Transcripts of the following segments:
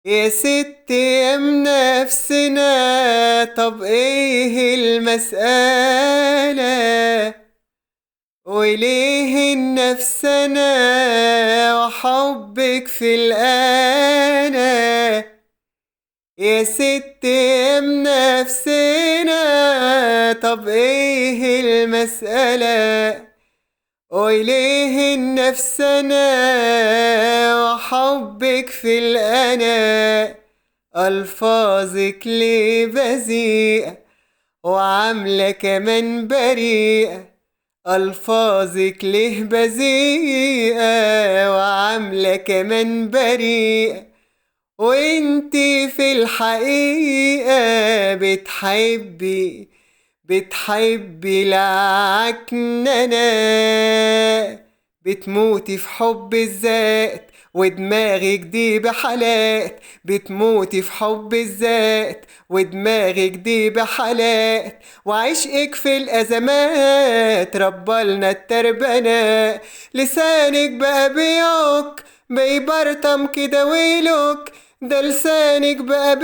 يا ست يم نفسنا، طب ايه المسألة؟ وليه النفسنا وحبك في الأنا؟ يا ست يم نفسنا، طب ايه المسألة؟ وليه النفسنا وحبك في الأنا؟ ألفاظك ليه بذيئة وعاملة كمان بريئة؟ ألفاظك ليه بذيئة وعاملة كمان بريئة؟ وانتي في الحقيقة بتحبي العكننة، بتموتي في حب الذات ودماغك دي بحالات، بتموتي في حب الذات ودماغك دي بحالات، وعشقك في الأزمات ربالنا التربنة. لسانك بقى بيبرطم كده ويلوك، ده لسانك بقى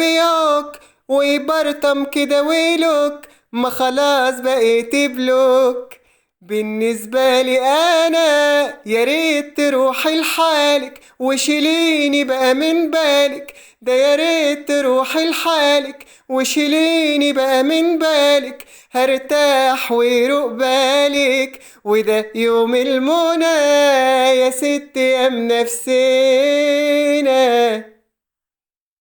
ويبرطم كده ويلوك، ما خلاص بقيت بلوك. بالنسبة لي أنا يا ريت تروحي لحالك وشيليني بقى من بالك، ده يا ريت تروحي لحالك وشيليني بقى من بالك، هرتاح ويروق بالك، وده يوم المنى يا ست يا منفسنا.